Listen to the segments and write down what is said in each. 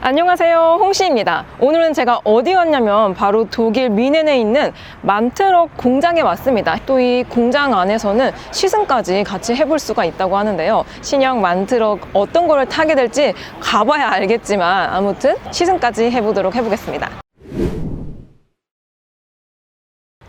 안녕하세요, 홍시입니다. 오늘은 제가 어디 왔냐면 바로 독일 뮌헨에 있는 맘트럭 공장에 왔습니다. 또 이 공장 안에서는 시승까지 같이 해볼 수가 있다고 하는데요. 신형 맘트럭 어떤 거를 타게 될지 가봐야 알겠지만 아무튼 시승까지 해보겠습니다.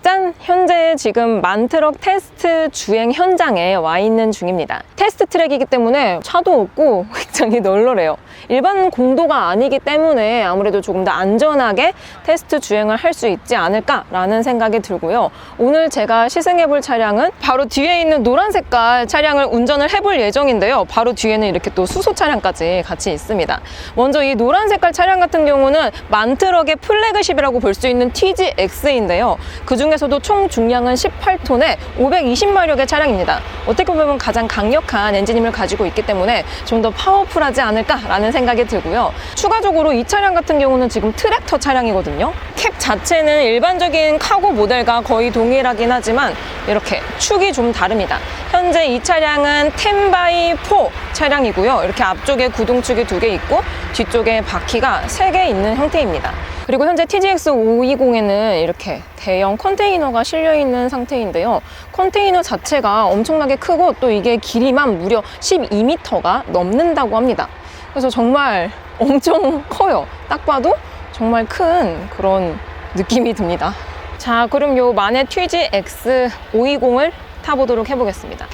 짠! 현재 지금 맘트럭 테스트 주행 현장에 와 있는 중입니다. 테스트 트랙이기 때문에 차도 없고 굉장히 널널해요. 일반 공도가 아니기 때문에 아무래도 조금 더 안전하게 테스트 주행을 할 수 있지 않을까라는 생각이 들고요. 오늘 제가 시승해볼 차량은 바로 뒤에 있는 노란 색깔 차량을 운전을 해볼 예정인데요. 바로 뒤에는 이렇게 또 수소 차량까지 같이 있습니다. 먼저 이 노란 색깔 차량 같은 경우는 맘트럭의 플래그십이라고 볼 수 있는 TGX인데요. 그 중에서도 총 중량은 18톤에 520마력의 차량입니다. 어떻게 보면 가장 강력한 엔진힘을 가지고 있기 때문에 좀 더 파워풀하지 않을까라는 생각이 들고요. 추가적으로 이 차량 같은 경우는 지금 트랙터 차량이거든요. 캡 자체는 일반적인 카고 모델과 거의 동일하긴 하지만 이렇게 축이 좀 다릅니다. 현재 이 차량은 10x4 차량이고요. 이렇게 앞쪽에 구동축이 2개 있고 뒤쪽에 바퀴가 3개 있는 형태입니다. 그리고 현재 TGX 520에는 이렇게 대형 컨테이너가 실려있는 상태인데요. 컨테이너 자체가 엄청나게 크고 또 이게 길이만 무려 12m가 넘는다고 합니다. 그래서 정말 엄청 커요. 딱 봐도 정말 큰 그런 느낌이 듭니다. 자, 그럼 요 만의 TGX 520을 타보도록 해보겠습니다.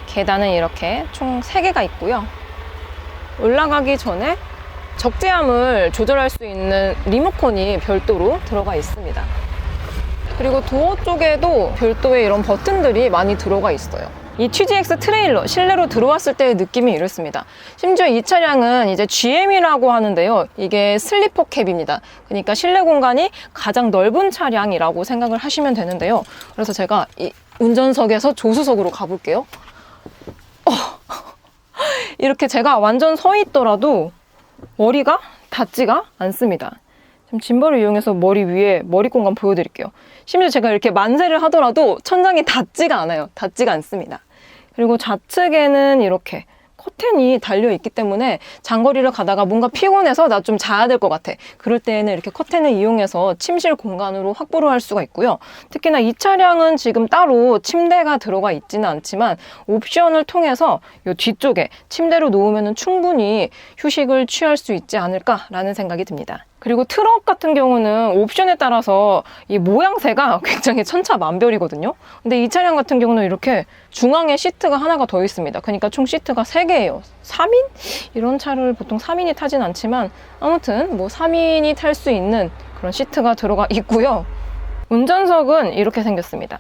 계단은 이렇게 총 3개가 있고요. 올라가기 전에 적재함을 조절할 수 있는 리모컨이 별도로 들어가 있습니다. 그리고 도어 쪽에도 별도의 이런 버튼들이 많이 들어가 있어요. 이 TGX 트레일러 실내로 들어왔을 때의 느낌이 이렇습니다. 심지어 이 차량은 이제 GM이라고 하는데요. 이게 슬리퍼 캡입니다. 그러니까 실내 공간이 가장 넓은 차량이라고 생각을 하시면 되는데요. 그래서 제가 이 운전석에서 조수석으로 가볼게요. 이렇게 제가 완전 서 있더라도 머리가 닿지가 않습니다. 지금 짐벌을 이용해서 머리 위에 머리 공간 보여드릴게요. 심지어 제가 이렇게 만세를 하더라도 천장이 닿지가 않아요. 닿지가 않습니다. 그리고 좌측에는 이렇게 커튼이 달려있기 때문에 장거리를 가다가 뭔가 피곤해서 나 좀 자야 될 것 같아. 그럴 때에는 이렇게 커튼을 이용해서 침실 공간으로 확보를 할 수가 있고요. 특히나 이 차량은 지금 따로 침대가 들어가 있지는 않지만 옵션을 통해서 이 뒤쪽에 침대로 놓으면 충분히 휴식을 취할 수 있지 않을까라는 생각이 듭니다. 그리고 트럭 같은 경우는 옵션에 따라서 이 모양새가 굉장히 천차만별이거든요. 근데 이 차량 같은 경우는 이렇게 중앙에 시트가 하나가 더 있습니다. 그러니까 총 시트가 3개예요. 3인? 이런 차를 보통 3인이 타진 않지만 아무튼 뭐 3인이 탈 수 있는 그런 시트가 들어가 있고요. 운전석은 이렇게 생겼습니다.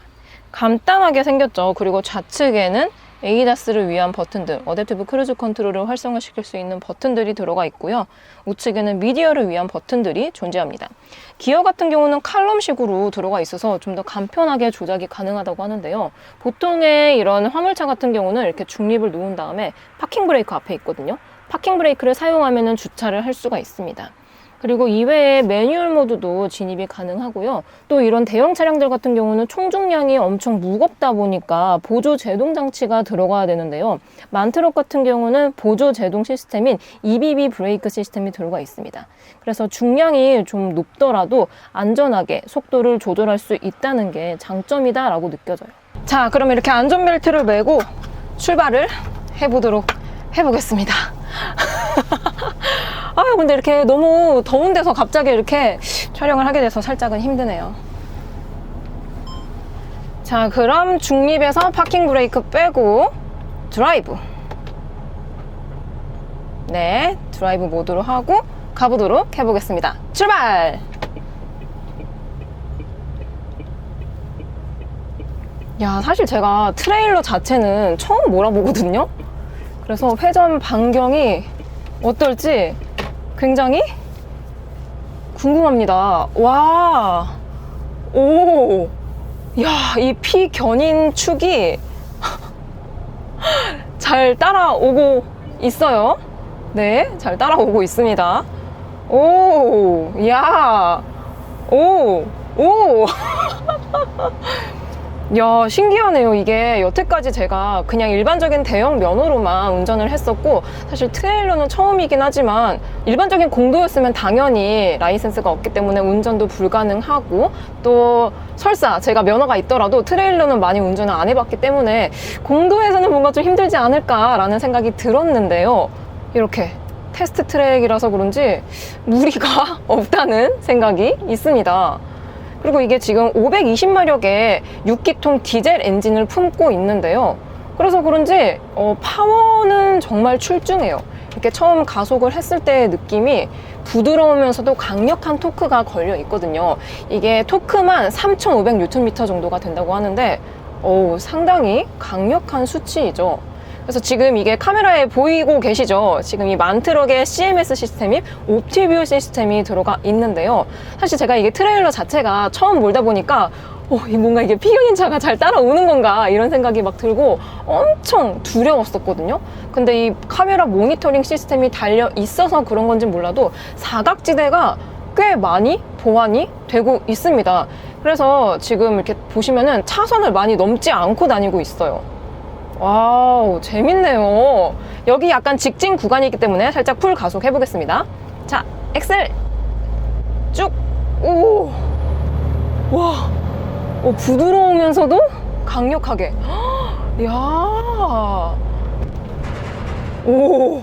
간단하게 생겼죠. 그리고 좌측에는 ADAS를 위한 버튼들, 어댑티브 크루즈 컨트롤을 활성화시킬 수 있는 버튼들이 들어가 있고요. 우측에는 미디어를 위한 버튼들이 존재합니다. 기어 같은 경우는 칼럼식으로 들어가 있어서 좀 더 간편하게 조작이 가능하다고 하는데요. 보통의 이런 화물차 같은 경우는 이렇게 중립을 놓은 다음에 파킹 브레이크 앞에 있거든요. 파킹 브레이크를 사용하면 주차를 할 수가 있습니다. 그리고 이외에 매뉴얼 모드도 진입이 가능하고요. 또 이런 대형 차량들 같은 경우는 총중량이 엄청 무겁다 보니까 보조 제동 장치가 들어가야 되는데요. 맘트럭 같은 경우는 보조 제동 시스템인 EBB 브레이크 시스템이 들어가 있습니다. 그래서 중량이 좀 높더라도 안전하게 속도를 조절할 수 있다는 게 장점이다라고 느껴져요. 자, 그럼 이렇게 안전벨트를 매고 출발을 해보겠습니다. 근데 이렇게 너무 더운 데서 갑자기 이렇게 촬영을 하게 돼서 살짝은 힘드네요. 자, 그럼 중립에서 파킹 브레이크 빼고 드라이브. 네, 드라이브 모드로 하고 가보도록 해보겠습니다. 출발! 야, 사실 제가 트레일러 자체는 처음 몰아보거든요. 그래서 회전 반경이 어떨지 굉장히 궁금합니다. 와, 오, 야, 이 피견인 축이 잘 따라오고 있어요. 네, 잘 따라오고 있습니다. 오, 야, 오. 야, 신기하네요. 이게 여태까지 제가 그냥 일반적인 대형 면허로만 운전을 했었고, 사실 트레일러는 처음이긴 하지만 일반적인 공도였으면 당연히 라이센스가 없기 때문에 운전도 불가능하고, 또 설사 제가 면허가 있더라도 트레일러는 많이 운전을 안 해봤기 때문에 공도에서는 뭔가 좀 힘들지 않을까라는 생각이 들었는데요. 이렇게 테스트 트랙이라서 그런지 무리가 없다는 생각이 있습니다. 그리고 이게 지금 520마력의 6기통 디젤 엔진을 품고 있는데요. 그래서 그런지 파워는 정말 출중해요. 이렇게 처음 가속을 했을 때의 느낌이 부드러우면서도 강력한 토크가 걸려 있거든요. 이게 토크만 3,500Nm 정도가 된다고 하는데 상당히 강력한 수치이죠. 그래서 지금 이게 카메라에 보이고 계시죠? 지금 이 만트럭의 CMS 시스템인 옵티뷰 시스템이 들어가 있는데요. 사실 제가 이게 트레일러 자체가 처음 몰다 보니까 뭔가 이게 피겨인차가 잘 따라오는 건가 이런 생각이 막 들고 엄청 두려웠었거든요. 근데 이 카메라 모니터링 시스템이 달려 있어서 그런 건지 몰라도 사각지대가 꽤 많이 보완이 되고 있습니다. 그래서 지금 이렇게 보시면은 차선을 많이 넘지 않고 다니고 있어요. 와우, 재밌네요. 여기 약간 직진 구간이기 때문에 살짝 풀 가속 해보겠습니다. 자, 엑셀 쭉. 오, 와, 부드러우면서도 강력하게. 야, 오,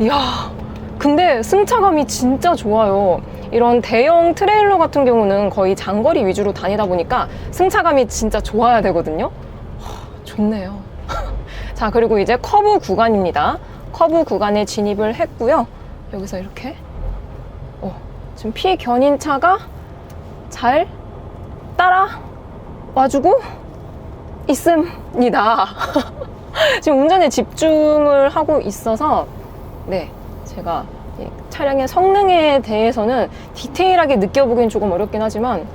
야. 근데 승차감이 진짜 좋아요. 이런 대형 트레일러 같은 경우는 거의 장거리 위주로 다니다 보니까 승차감이 진짜 좋아야 되거든요. 좋네요. 자, 그리고 이제 커브 구간입니다. 커브 구간에 진입을 했고요. 여기서 이렇게 지금 피견인차가 잘 따라와주고 있습니다. 지금 운전에 집중을 하고 있어서 네, 제가 이 차량의 성능에 대해서는 디테일하게 느껴보기는 조금 어렵긴 하지만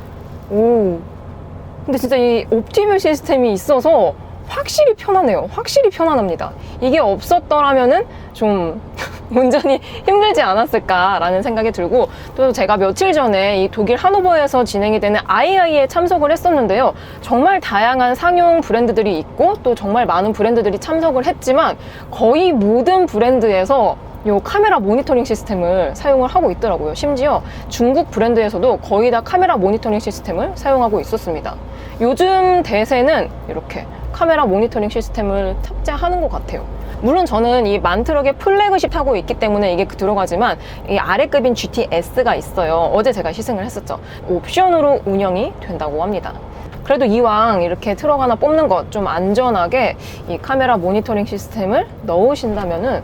근데 진짜 이 옵티뷰 시스템이 있어서 확실히 편하네요. 확실히 편안합니다. 이게 없었더라면은 좀 운전이 힘들지 않았을까라는 생각이 들고, 또 제가 며칠 전에 이 독일 하노버에서 진행이 되는 IAE에 참석을 했었는데요. 정말 다양한 상용 브랜드들이 있고 또 정말 많은 브랜드들이 참석을 했지만 거의 모든 브랜드에서 이 카메라 모니터링 시스템을 사용을 하고 있더라고요. 심지어 중국 브랜드에서도 거의 다 카메라 모니터링 시스템을 사용하고 있었습니다. 요즘 대세는 이렇게 카메라 모니터링 시스템을 탑재하는 것 같아요. 물론 저는 이 만트럭의 플래그십 타고 있기 때문에 이게 들어가지만 이 아래급인 GTS가 있어요. 어제 제가 시승을 했었죠. 옵션으로 운영이 된다고 합니다. 그래도 이왕 이렇게 트럭 하나 뽑는 것 좀 안전하게 이 카메라 모니터링 시스템을 넣으신다면은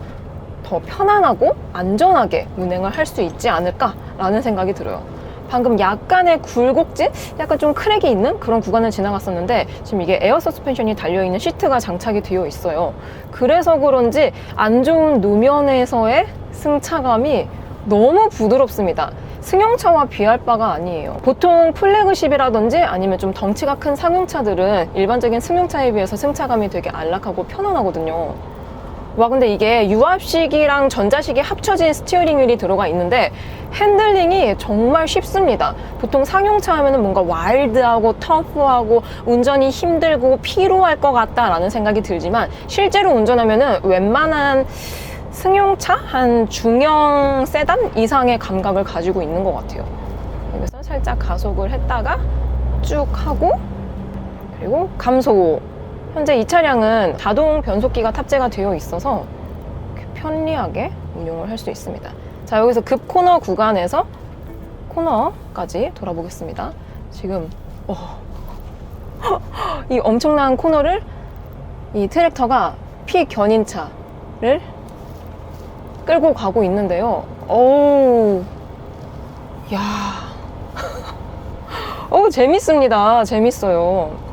더 편안하고 안전하게 운행을 할 수 있지 않을까라는 생각이 들어요. 방금 약간의 굴곡진? 약간 좀 크랙이 있는 그런 구간을 지나갔었는데 지금 이게 에어 서스펜션이 달려있는 시트가 장착이 되어 있어요. 그래서 그런지 안 좋은 노면에서의 승차감이 너무 부드럽습니다. 승용차와 비할 바가 아니에요. 보통 플래그십이라든지 아니면 좀 덩치가 큰 상용차들은 일반적인 승용차에 비해서 승차감이 되게 안락하고 편안하거든요. 와, 근데 이게 유압식이랑 전자식이 합쳐진 스티어링 휠이 들어가 있는데 핸들링이 정말 쉽습니다. 보통 상용차 하면은 뭔가 와일드하고 터프하고 운전이 힘들고 피로할 것 같다라는 생각이 들지만 실제로 운전하면은 웬만한 승용차? 한 중형 세단 이상의 감각을 가지고 있는 것 같아요. 여기서 살짝 가속을 했다가 쭉 하고 그리고 감소. 현재 이 차량은 자동 변속기가 탑재가 되어 있어서 편리하게 운용을 할 수 있습니다. 자, 여기서 급 코너 구간에서 코너까지 돌아보겠습니다. 지금 이 엄청난 코너를 이 트랙터가 피견인차를 끌고 가고 있는데요. 야, 재밌습니다. 재밌어요.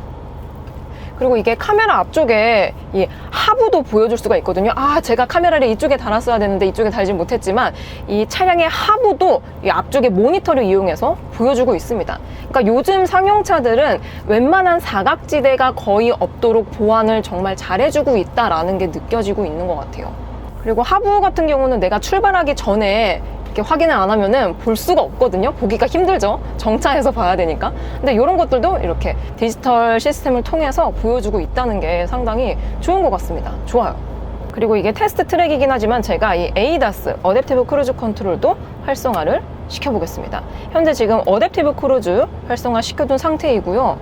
그리고 이게 카메라 앞쪽에 이 하부도 보여줄 수가 있거든요. 제가 카메라를 이쪽에 달았어야 되는데 이쪽에 달지 못했지만 이 차량의 하부도 이 앞쪽에 모니터를 이용해서 보여주고 있습니다. 그러니까 요즘 상용차들은 웬만한 사각지대가 거의 없도록 보완을 정말 잘해주고 있다라는 게 느껴지고 있는 것 같아요. 그리고 하부 같은 경우는 내가 출발하기 전에 이렇게 확인을 안 하면은 볼 수가 없거든요. 보기가 힘들죠. 정차해서 봐야 되니까. 근데 이런 것들도 이렇게 디지털 시스템을 통해서 보여주고 있다는 게 상당히 좋은 것 같습니다. 좋아요. 그리고 이게 테스트 트랙이긴 하지만 제가 이 ADAS, 어댑티브 크루즈 컨트롤도 활성화를 시켜보겠습니다. 현재 지금 어댑티브 크루즈 활성화 시켜둔 상태이고요.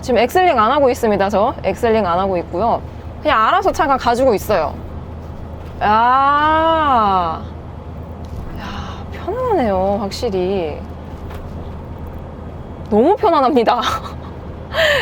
지금 엑셀링 안 하고 있습니다. 저 엑셀링 안 하고 있고요. 그냥 알아서 차가 가지고 있어요. 편안하네요. 확실히 너무 편안합니다.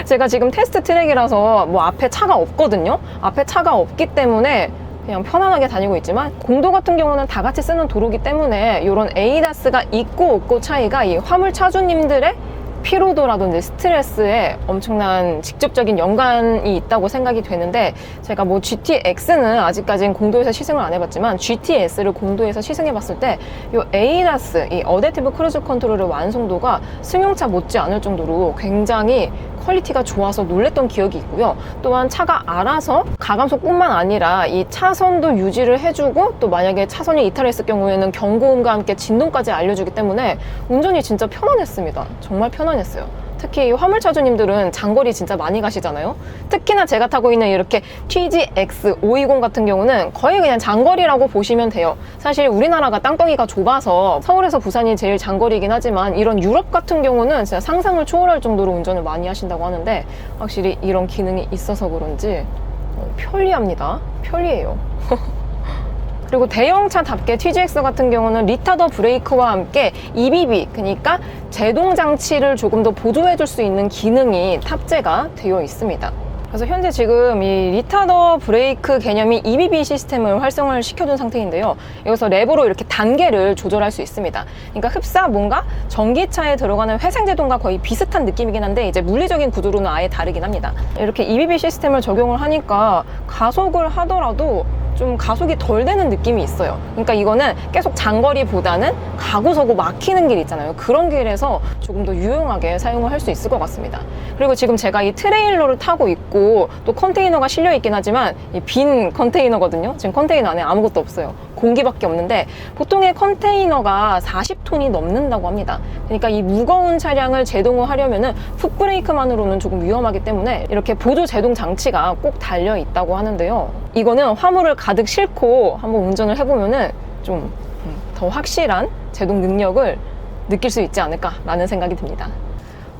제가 지금 테스트 트랙이라서 뭐 앞에 차가 없거든요. 앞에 차가 없기 때문에 그냥 편안하게 다니고 있지만, 공도 같은 경우는 다 같이 쓰는 도로기 때문에 이런 ADAS가 있고 없고 차이가 이 화물 차주님들의 피로도라든지 스트레스에 엄청난 직접적인 연관이 있다고 생각이 되는데, 제가 뭐 GTX는 아직까지는 공도에서 시승을 안 해봤지만 GTS를 공도에서 시승해봤을 때 이 ADAS, 이 어댑티브 크루즈 컨트롤의 완성도가 승용차 못지 않을 정도로 굉장히 퀄리티가 좋아서 놀랬던 기억이 있고요. 또한 차가 알아서 가감속뿐만 아니라 이 차선도 유지를 해주고, 또 만약에 차선이 이탈했을 경우에는 경고음과 함께 진동까지 알려주기 때문에 운전이 진짜 편안했습니다. 정말 편안했어요. 특히 화물차주님들은 장거리 진짜 많이 가시잖아요. 특히나 제가 타고 있는 이렇게 TGX 520 같은 경우는 거의 그냥 장거리라고 보시면 돼요. 사실 우리나라가 땅덩이가 좁아서 서울에서 부산이 제일 장거리이긴 하지만, 이런 유럽 같은 경우는 진짜 상상을 초월할 정도로 운전을 많이 하신다고 하는데, 확실히 이런 기능이 있어서 그런지 편리합니다. 편리해요. 그리고 대형차답게 TGX 같은 경우는 리타더 브레이크와 함께 EBB, 그러니까 제동 장치를 조금 더 보조해 줄 수 있는 기능이 탑재가 되어 있습니다. 그래서 현재 지금 이 리타더 브레이크 개념이 EBB 시스템을 활성화를 시켜둔 상태인데요. 여기서 랩으로 이렇게 단계를 조절할 수 있습니다. 그러니까 흡사 뭔가 전기차에 들어가는 회생제동과 거의 비슷한 느낌이긴 한데, 이제 물리적인 구조로는 아예 다르긴 합니다. 이렇게 EBB 시스템을 적용을 하니까 가속을 하더라도 좀 가속이 덜 되는 느낌이 있어요. 그러니까 이거는 계속 장거리보다는 가고 서고 막히는 길 있잖아요. 그런 길에서 조금 더 유용하게 사용을 할 수 있을 것 같습니다. 그리고 지금 제가 이 트레일러를 타고 있고 또 컨테이너가 실려 있긴 하지만 이 빈 컨테이너거든요. 지금 컨테이너 안에 아무것도 없어요. 공기밖에 없는데, 보통의 컨테이너가 40톤이 넘는다고 합니다. 그러니까 이 무거운 차량을 제동을 하려면은 풋브레이크만으로는 조금 위험하기 때문에 이렇게 보조 제동 장치가 꼭 달려 있다고 하는데요. 이거는 화물을 가득 싣고 한번 운전을 해보면은 좀 더 확실한 제동 능력을 느낄 수 있지 않을까라는 생각이 듭니다.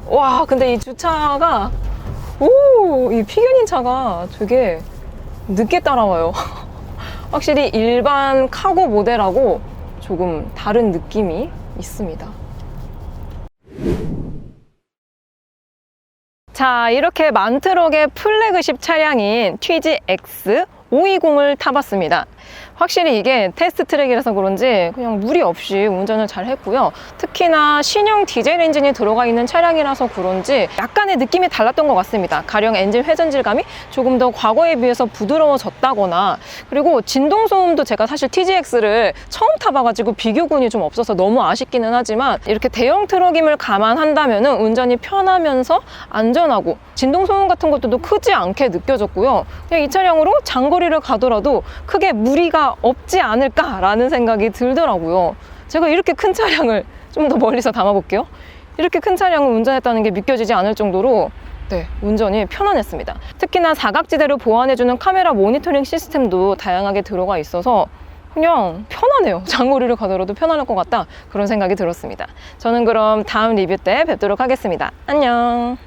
와, 근데 이 주차가 이 피겨닌 차가 되게 늦게 따라와요. 확실히 일반 카고 모델하고 조금 다른 느낌이 있습니다. 자, 이렇게 만트럭의 플래그십 차량인 TGX 520을 타봤습니다. 확실히 이게 테스트 트랙이라서 그런지 그냥 무리 없이 운전을 잘 했고요. 특히나 신형 디젤 엔진이 들어가 있는 차량이라서 그런지 약간의 느낌이 달랐던 것 같습니다. 가령 엔진 회전질감이 조금 더 과거에 비해서 부드러워졌다거나, 그리고 진동 소음도 제가 사실 TGX를 처음 타봐가지고 비교군이 좀 없어서 너무 아쉽기는 하지만, 이렇게 대형 트럭임을 감안한다면 운전이 편하면서 안전하고 진동 소음 같은 것도 크지 않게 느껴졌고요. 그냥 이 차량으로 장거리를 가더라도 크게 무리가 없지 않을까라는 생각이 들더라고요. 제가 이렇게 큰 차량을 좀 더 멀리서 담아볼게요. 이렇게 큰 차량을 운전했다는 게 믿겨지지 않을 정도로 운전이 편안했습니다. 특히나 사각지대를 보완해주는 카메라 모니터링 시스템도 다양하게 들어가 있어서 그냥 편하네요. 장거리를 가더라도 편안할 것 같다, 그런 생각이 들었습니다. 저는 그럼 다음 리뷰 때 뵙도록 하겠습니다. 안녕.